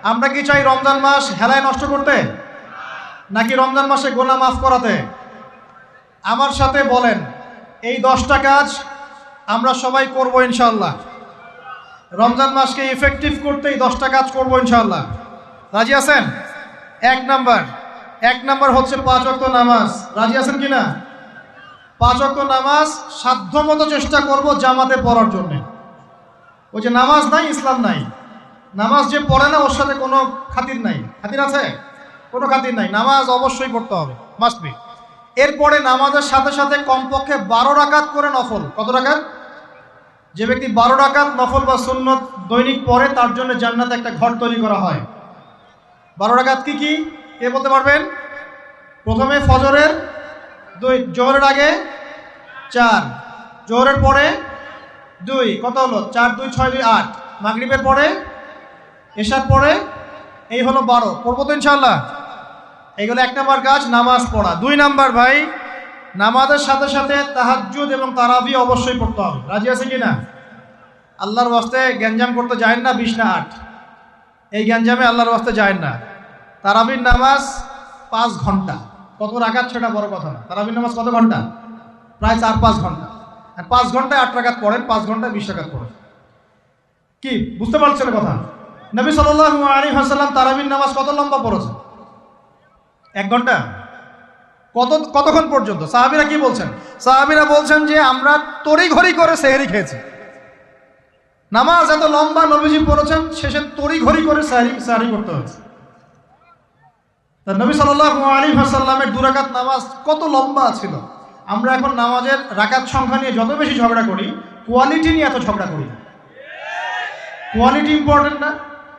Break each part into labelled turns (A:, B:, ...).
A: আমরা কি চাই রমজান মাস হেলায় নষ্ট করতে, নাকি রমজান মাসে গোনা মাফ করাতে? আমার সাথে বলেন, এই 10টা কাজ আমরা সবাই করব ইনশাআল্লাহ। রমজান মাসকে ইফেক্টিভ করতে এই 10টা কাজ করব ইনশাআল্লাহ। রাজি আছেন? এক নাম্বার হচ্ছে 5 ওয়াক্ত নামাজ। রাজি আছেন কিনা? 5 ওয়াক্ত নামাজ সাধ্যমতো চেষ্টা করব জামাতে পড়ার জন্য। ওই যে নামাজ নাই ইসলাম নাই, নামাজ যে পড়ে না ওর সাথে কোনো খাতির নাই। খাতির আছে? কোনো খাতির নাই। নামাজ অবশ্যই পড়তে হবে, মাস্ট বি। এরপরে নামাজের সাথে সাথে কমপক্ষে 12 রাকাত করে নফল। কত রাকাত? যে ব্যক্তি 12 রাকাত নফল বা সুন্নত দৈনিক পড়ে তার জন্য জান্নাতে একটা ঘর তৈরি করা হয়। 12 রাকাত কি কি কে বলতে পারবেন? প্রথমে ফজরের 2, জোহরের আগে 4, জোহরের পরে 2, কত হলো? 4 2 6 2 8, মাগরিবের পরে, এশার পরে, এই হলো 12। পড়বো তো ইনশাআল্লাহ? এইগুলো 1 নাম্বার কাজ, নামাজ পড়া। 2 নাম্বার ভাই, নামাজের সাথে সাথে তাহাজ্জুদ এবং তারাবি অবশ্যই পড়তে হবে। রাজি আছে কি না? আল্লাহর ওয়াস্তে গ্যাঞ্জাম করতে যায় না 20 না 8, এই গ্যাঞ্জামে আল্লাহর ওয়াস্তে যায় না। তারাবির নামাজ 5 ঘন্টা। কত রাকাত সেটা বড় কথা না। তারাবির নামাজ কত ঘন্টা? প্রায় 4-5 ঘন্টা। আর 5 ঘন্টায় 8 রাকাত পড়েন, 5 ঘন্টায় 20 রাকাত পড়েন। কি বুঝতে পারছেন কথা? নবী সাল্লাল্লাহু আলাইহি ওয়াসাল্লাম তারাবির নামাজ কত লম্বা পড়েছেন? 1 ঘন্টা। কতক্ষণ পর্যন্ত? সাহাবীরা কি বলছেন? সাহাবীরা বলছেন যে আমরা তড়িঘড়ি করে সেহরি খেয়েছি। নামাজ এত লম্বা নবীজি পড়েছেন, শেষে তড়িঘড়ি করে সেহরি করতে হয়েছে। তা নবী সাল্লাল্লাহু আলাইহি ওয়াসাল্লামের 2 রাকাত নামাজ কত লম্বা ছিল। আমরা এখন নামাজের রাকাত সংখ্যা নিয়ে যত বেশি ঝগড়া করি, কোয়ালিটি নিয়ে এত ঝগড়া করি না। কোয়ালিটি ইম্পর্টেন্ট না?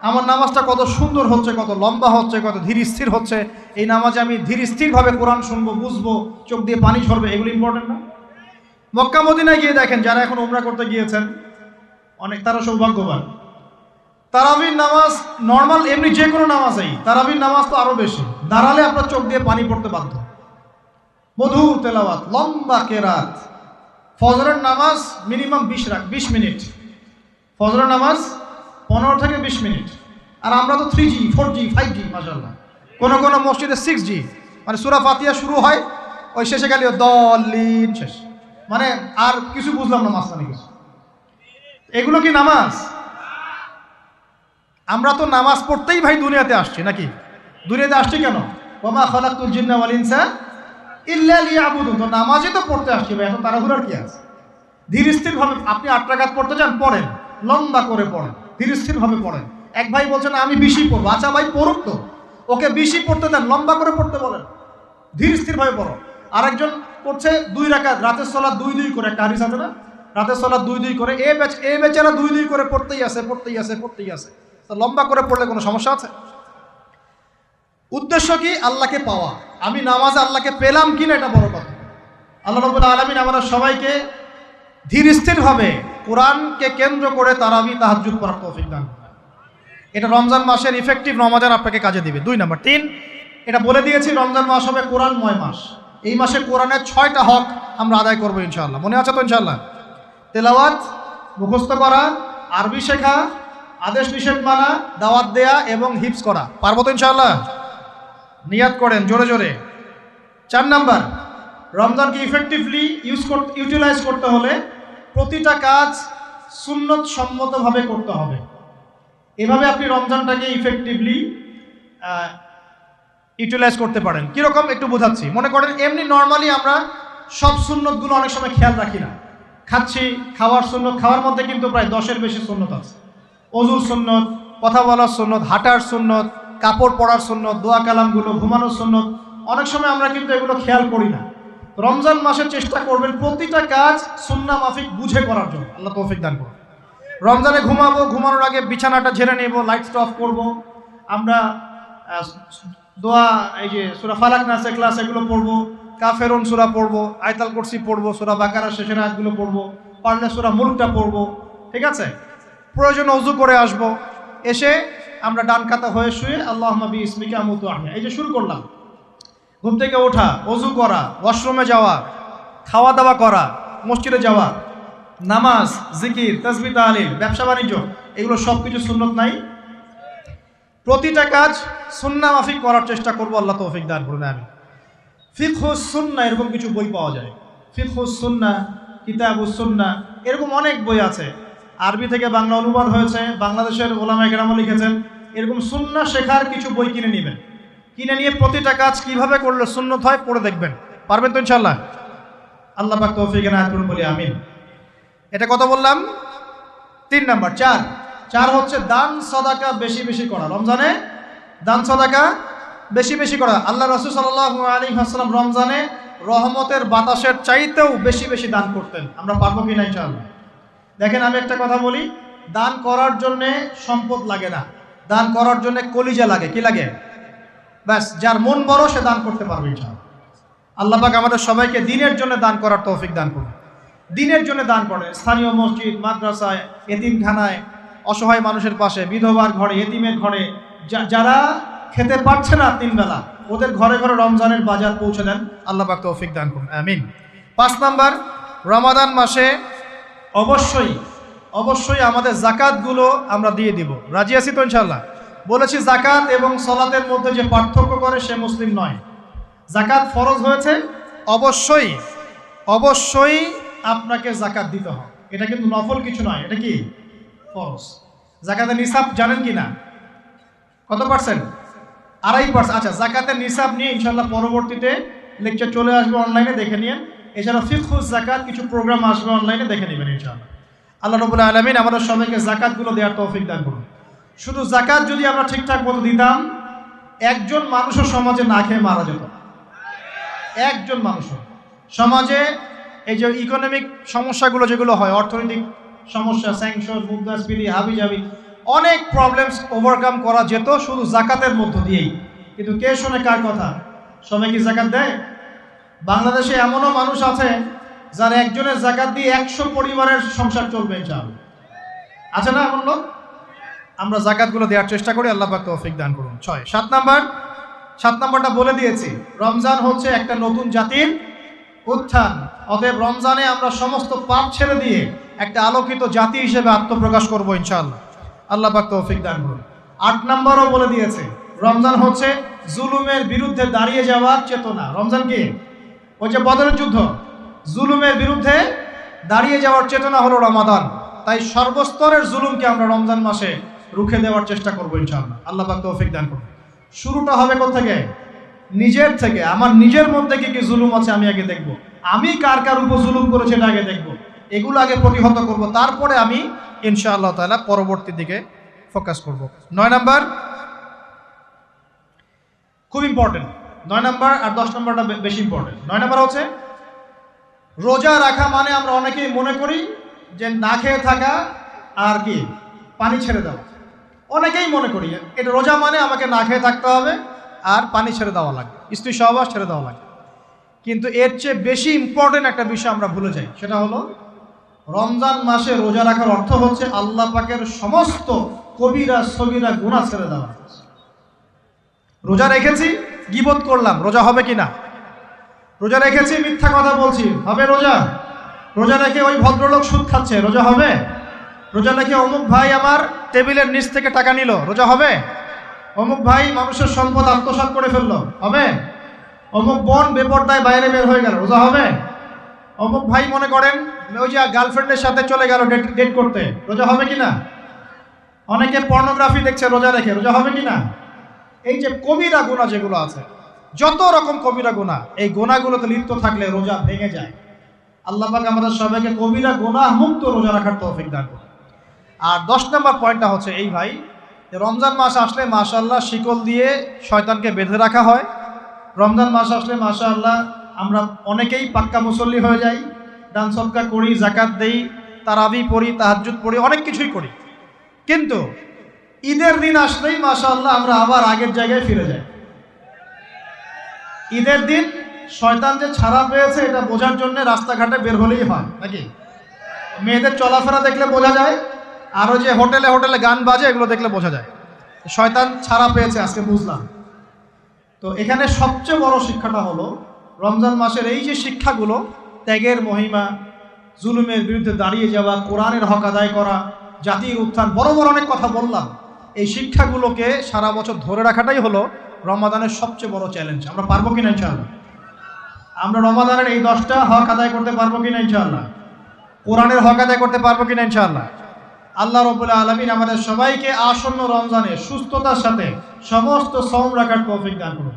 A: আমার নামাজটা কত সুন্দর হচ্ছে, কত লম্বা হচ্ছে, কত ধীর স্থির হচ্ছে, এই নামাজে আমি ধীর স্থিরভাবে কোরআন শুনবো, বুঝবো, চোখ দিয়ে পানি ঝরবে, এগুলো ইম্পর্টেন্ট না? মক্কা মদিনায় গিয়ে দেখেন, যারা এখন উমরা করতে গিয়েছেন অনেক, তারা সৌভাগ্যবান। তারাবির নামাজ নর্মাল এমনি যে কোনো নামাজেই, তারাবির নামাজ তো আরো বেশি। দাঁড়ালে আপনার চোখ দিয়ে পানি পড়তে বাধ্য। মধুর তেলাওয়াত, লম্বা কেরাত। ফজরের নামাজ মিনিমাম 20 মিনিট। ফজরের নামাজ 15 থেকে 20 মিনিট। আর আমরা তো 3G 4G 5G মাশাআল্লাহ। কোনো কোনো মসজিদে 6G, মানে সূরা ফাতিহা শুরু হয়, ওই শেষে গেলে দলিন শেষ, মানে আর কিছু বুঝলাম না মাঝখানে কিছু। এগুলো কি নামাজ? আমরা তো নামাজ পড়তেই ভাই দুনিয়াতে আসছি, নাকি? দুনিয়াতে আসছি কেন? ওয়া মা খালাকতুল জিন্না ওয়াল ইনসা ইল্লা লিয়াবুদুন। তো নামাজই তো পড়তে আসছি ভাই, এত তাড়াহুড়ার কি আছে? ধীর স্থিরভাবে আপনি 8 রাকাত পড়তে চান, পড়েন, লম্বা করে পড়েন, ধীর স্থিরভাবে পড়েন। এক ভাই বলছেন আমি 20ই পড়বো। আচ্ছা ভাই পড়ুক তো, ওকে 20ই পড়তে দেন, লম্বা করে পড়তে বলেন, ধীর স্থিরভাবে পড়ো। আরেকজন পড়ছে 2 রাকাত, রাতের সালাত 2-2 করে, একটা হাদিস আছে না? রাতের সালাত 2-2 করে। এই বেচারা 2-2 করে পড়তেই আছে। তো লম্বা করে পড়লে কোনো সমস্যা আছে? উদ্দেশ্য কি? আল্লাহকে পাওয়া। আমি নামাজে আল্লাহকে পেলাম কিনা এটা বড় কথা। আল্লাহ রাব্বুল আলামিন আমাদের সবাইকে ধীর স্থিরভাবে কোরআনকে কেন্দ্র করে তারাবি তাহাজ্জুদ পড়ার তৌফিক দান করেন। এটা রমজান মাসের ইফেক্টিভ রমাজান আপনাকে কাজে দিবে। 2 নাম্বার। 3, এটা বলে দিয়েছি, রমজান মাস হবে কোরআনময় মাস। এই মাসে কোরআনের 6টা হক আমরা আদায় করবো ইনশাআল্লাহ। মনে আছে তো ইনশাআল্লাহ? তেলাওয়াত, মুখস্থ করা, আরবি শেখা, আদেশ নিষেধ মানা, দাওয়াত দেয়া এবং হিফজ করা। পারবো তো ইনশাআল্লাহ? নিয়াত করেন জোরে জোরে। 4 নাম্বার, রমজানকে ইফেক্টিভলি ইউটিলাইজ করতে হলে প্রতিটা কাজ সুন্নত সম্মতভাবে করতে হবে। এভাবে আপনি রমজানটাকে ইফেক্টিভলি ইউটিলাইজ করতে পারেন। কীরকম একটু বোঝাচ্ছি। মনে করেন এমনি নর্মালি আমরা সব সুন্নতগুলো অনেক সময় খেয়াল রাখি না। খাচ্ছি, খাওয়ার সুন্নত, খাওয়ার মধ্যে কিন্তু প্রায় 10-এর বেশি সুন্নত আছে। অজুর সুন্নত, কথা বলার সুন্নত, হাঁটার সুন্নত, কাপড় পরার সুন্নত, দোয়া কালামগুলো, ঘুমানোর সুন্নত, অনেক সময় আমরা কিন্তু এগুলো খেয়াল করি না। রমজান মাসে চেষ্টা করবেন প্রতিটা কাজ সুন্নাহ মাফিক বুঝে করার জন্য। আল্লাহ তৌফিক দান করুন। রমজানে ঘুমাবো, ঘুমানোর আগে বিছানাটা ঝেড়ে নেব, লাইট অফ করব, আমরা দোয়া, এই যে সূরা ফালাক নাস ইখলাস এগুলো পড়বো, কাফেরুন সূরা পড়বো, আয়াতুল কুরসি পড়বো, সূরা বাকারা শেষের আয়াতগুলো পড়বো, পারলে সূরা মুলকটা পড়বো, ঠিক আছে? প্রয়োজনে ওযু করে আসব, এসে আমরা ডান কাতা হয়ে শুয়ে আল্লাহুম্মা বিইসমিকা আমুতু আহয়া, এই যে শুরু করলাম। ঘুম থেকে ওঠা, ওযু করা, ওয়াশরুমে যাওয়া, খাওয়া দাওয়া করা, মসজিদে যাওয়া, নামাজ, জিকির, তাসবিহ, তাহলিল, ব্যবসা বাণিজ্য, এগুলো সব কিছু সুন্নত নাই? প্রতিটা কাজ সুন্নাহ মাফিক করার চেষ্টা করব, আল্লাহ তৌফিক দান করুন আমিন। ফিকহুস সুন্নাহ এরকম কিছু বই পাওয়া যায়, ফিকহুস সুন্নাহ, কিতাবুস সুন্নাহ, এরকম অনেক বই আছে। আরবি থেকে বাংলা অনুবাদ হয়েছে, বাংলাদেশের ওলামায়ে কেরামও লিখেছেন। এরকম সুন্নাহ শেখার কিছু বই কিনে নেবেন, কিনে নিয়ে প্রতিটা কাজ কিভাবে করলে সুন্নত হয় পড়ে দেখবেন। পারবেন তো ইনশাআল্লাহ? আল্লাহ পাক তৌফিক এনায়েত করুন বলি আমিন। এটা কত বললাম? 3 নাম্বার। 4 হচ্ছে দান সাদাকা বেশি বেশি করা। রমজানে দান সাদাকা বেশি বেশি করা। আল্লাহ রাসূল সাল্লাল্লাহু আলাইহি ওয়াসাল্লাম রমজানে রহমতের বাতাসের চাইতেও বেশি বেশি দান করতেন। আমরা পারবো কিনা ইনশাআল্লাহ? দেখেন, আমি একটা কথা বলি, দান করার জন্যে সম্পদ লাগে না, দান করার জন্য কলিজা লাগে। কি লাগে? ব্যাস, যার মন বড় সে দান করতে পারবে ইনশাআল্লাহ। আল্লাহ পাক আমাদের সবাইকে দিনের জন্য দান করার তৌফিক দান করুন। দিনের জন্য দান করে স্থানীয় মসজিদ, মাদ্রাসায়, এতিমখানায়, অসহায় মানুষের পাশে, বিধবার ঘরে, এতিমের ঘরে, যারা খেতে পারছে না 3 বেলা, ওদের ঘরে ঘরে রমজানের বাজার পৌঁছে দেন। আল্লাহ পাক তৌফিক দান করুন আমিন। 5 নাম্বার, রমাদান মাসে অবশ্যই অবশ্যই আমাদের জাকাতগুলো আমরা দিয়ে দিব। রাজি আছি তো ইনশাআল্লাহ? বলেছি জাকাত এবং সালাতের মধ্যে যে পার্থক্য করে সে মুসলিম নয়। জাকাত ফরজ হয়েছে, অবশ্যই অবশ্যই আপনাকে জাকাত দিতে হবে। এটা কিন্তু নফল কিছু নয়, এটা কি ফরজ। জাকাতের নিসাব জানেন কি না? কত পার্সেন্ট? 2.5%। আচ্ছা, জাকাতের নিসাব নিয়ে ইনশাআল্লাহ পরবর্তীতে লেকচার চলে আসবে, অনলাইনে দেখে নিন। এছাড়া ফিকহুস জাকাত কিছু প্রোগ্রাম আসবে, অনলাইনে দেখে নেবেন ইনশাআল্লাহ। আল্লাহ রাব্বুল আলামিন আমাদের সবাইকে জাকাতগুলো দেওয়ার তৌফিক দান করুন। শুধু জাকাত যদি আমরা ঠিকঠাক মতো দিতাম, একজন মানুষও সমাজে না খেয়ে মারা যেত। একজন মানুষও সমাজে, এই যে ইকোনমিক সমস্যাগুলো যেগুলো হয়, অর্থনৈতিক সমস্যা, স্যাংশন, মুদ্রাস্ফীতি, হাবিজাবি, অনেক প্রবলেমস ওভারকাম করা যেত শুধু জাকাতের মধ্য দিয়েই। কিন্তু কে শোনে কার কথা? সবাই কি জাকাত দেয়? বাংলাদেশে এমনও মানুষ আছে যার একজনের জাকাত দিয়ে 100 পরিবারের সংসার চলবে ইনশাআল্লাহ। আছে না এমন লোক? আমরা জাকাতগুলো দেওয়ার চেষ্টা করি, আল্লাহ পাক তৌফিক দান করুন। 7 নাম্বারটা বলে দিয়েছি, রমজান হচ্ছে একটা নতুন জাতির উত্থান। অতএব রমজানে আমরা সমস্ত পাপ ছেড়ে দিয়ে একটা আলোকিত জাতি হিসেবে আত্মপ্রকাশ করবো ইনশাআল্লাহ। আল্লাহ পাক তৌফিক দান করুন। 8 নাম্বারও বলে দিয়েছে, রমজান হচ্ছে জুলুমের বিরুদ্ধে দাঁড়িয়ে যাওয়ার চেতনা। রমজান কি? ওই যে বদরের যুদ্ধ, জুলুমের বিরুদ্ধে দাঁড়িয়ে যাওয়ার চেতনা হলো রমাদান। তাই সর্বস্তরের জুলুমকে আমরা রমজান মাসে রুখে দেওয়ার চেষ্টা করবো ইনশাআল্লাহ। আল্লাহ পাক তৌফিক দান করুন। শুরুটা হবে কোথা থেকে? নিজের থেকে। আমার নিজের মধ্যে কি কি জুলুম আছে আমি আগে দেখব, আমি কার কার উপর জুলুম করেছি এটা আগে দেখব, এগুলো আগে প্রতিহত করব, তারপরে আমি ইনশাআল্লাহ তাআলা পরবর্তী দিকে ফোকাস করব। 9 নাম্বার খুব ইম্পর্টেন্ট। 9 নাম্বার আর 10 নাম্বারটা বেশি ইম্পর্টেন্ট। 9 নাম্বার হচ্ছে রোজা রাখা মানে আমরা অনেকেই মনে করি যে না খেয়ে থাকা আর কি পানি ছেড়ে দেওয়া। অনেকেই মনে করি এটা রোজা মানে আমাকে না খেয়ে থাকতে হবে আর পানি ছেড়ে দেওয়া লাগবে, স্ত্রী সহবাস ছেড়ে দেওয়া লাগবে। কিন্তু এর চেয়ে বেশি ইম্পর্টেন্ট একটা বিষয় আমরা ভুলে যাই, সেটা হলো রমজান মাসে রোজা রাখার অর্থ হচ্ছে আল্লাহ পাকের সমস্ত কবিরা সগীরা গুনাহ ছেড়ে দেওয়া। রোজা রেখেছি, গীবত করলাম, রোজা হবে কিনা? রোজা রেখেছি, মিথ্যা কথা বলছি, হবে রোজা? রোজা রেখে ওই ভদ্রলোক সুদ খাচ্ছে, রোজা হবে? রোজা রেখে অমুক ভাই আমার টেবিলের নিচ থেকে টাকা নিল, রোজা হবে? অমুক ভাই মানুষের সম্পদ আত্মসাৎ করে ফেললো, হবে? অমুক বোন বেপরদায় বাইরে বের হয়ে গেল, রোজা হবে? অমুক ভাই মনে করেন ওই যে গার্লফ্রেন্ডের সাথে চলে গেল ডেট করতে, রোজা হবে কিনা? অনেকে পর্নোগ্রাফি দেখছে রোজা রেখে, রোজা হবে কিনা? এই যে কবিরা গুনাহ যেগুলো আছে, যত রকম কবিরা গুনাহ, এই গুনাহগুলোতে লিপ্ত থাকলে রোজা ভেঙে যায়। আল্লাহ পাক আমাদের সবাইকে কবিরা গুনাহ মুক্ত রোজা রাখার তৌফিক দান করুন। আর 10 নম্বর পয়েন্টটা হচ্ছে এই ভাই, রমজান মাস আসলে মাশাআল্লাহ শিকল দিয়ে শয়তানকে বেঁধে রাখা হয়। রমজান মাস আসলে মাশাআল্লাহ আমরা অনেকেই পাক্কা মুসল্লি হয়ে যাই, দান সদকা করি, জাকাত দেই, তারাবি পড়ি, তাহাজ্জুদ পড়ি, অনেক কিছুই করি। কিন্তু ঈদের দিন আসলেই মাশাআল্লাহ আমরা আবার আগের জায়গায় ফিরে যাই। ঈদের দিন শয়তান যে ছাড়া পেয়েছে এটা বোঝার জন্য রাস্তাঘাটে বের হলেই হয় নাকি? মেয়েদের চলাফেরা দেখলে বোঝা যায়, আরও যে হোটেলে হোটেলে গান বাজে এগুলো দেখলে বোঝা যায় শয়তান ছাড়া পেয়েছে, আজকে বুঝলাম। তো এখানে সবচেয়ে বড় শিক্ষাটা হলো রমজান মাসের এই যে শিক্ষাগুলো, ত্যাগের মহিমা, জুলুমের বিরুদ্ধে দাঁড়িয়ে যাওয়া, কোরআনের হক আদায় করা, জাতির উত্থান, বড় বড় অনেক কথা বললাম। এই শিক্ষাগুলোকে সারা বছর ধরে রাখাটাই হলো রমাদানের সবচেয়ে বড় চ্যালেঞ্জ। আমরা পারবো কিনা ইনশাআল্লাহ? আমরা রমাদানের এই 10টা হক আদায় করতে পারবো কিনা ইনশাআল্লাহ? কোরআনের হক আদায় করতে পারবো কিনা ইনশাআল্লাহ? আল্লাহ রাব্বুল আলামিন আমাদের সবাইকে আসন্ন রমজানে সুস্থতার সাথে সমস্ত সওম রাখার তৌফিক দান করুন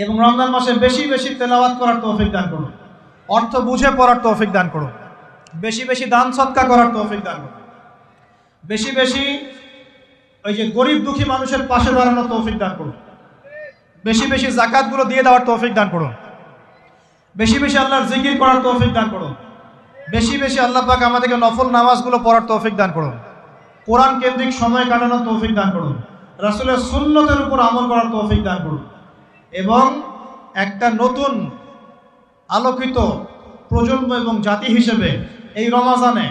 A: এবং রমজান মাসে বেশি বেশি তেলাওয়াত করার তৌফিক দান করুন, অর্থ বুঝে পড়ার তৌফিক দান করুন, বেশি বেশি দান সদকা করার তৌফিক দান করুন, বেশি বেশি ওই যে গরিব দুঃখী মানুষের পাশে দাঁড়ানোর তৌফিক দান করুন, বেশি বেশি যাকাতগুলো দিয়ে দেওয়ার তৌফিক দান করুন, বেশি বেশি আল্লাহর জিকির করার তৌফিক দান করুন, বেশি বেশি আল্লাহ পাক আমাদেরকে নফল নামাজগুলো পড়ার তৌফিক দান করুন, কোরআন কেন্দ্রিক সময় কাটানোর তৌফিক দান করুন, রাসূলের সুন্নতের উপর আমল করার তৌফিক দান করুন এবং একটা নতুন আলোকিত প্রজন্ম এবং জাতি হিসেবে এই রমাজানে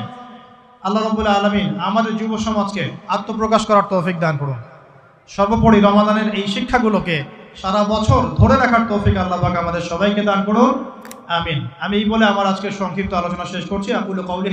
A: আল্লাহ রাব্বুল আলামিন আমাদের যুব সমাজকে আত্মপ্রকাশ করার তৌফিক দান করুন। সর্বোপরি রমাদানের এই শিক্ষাগুলোকে সারা বছর ধরে রাখার তৌফিক আল্লাহ পাক আমাদের সবাইকে দান করুন, আমিন। আমি এই বলে আমার আজকের সংক্ষিপ্ত আলোচনা শেষ করছি। আকুলু কওলি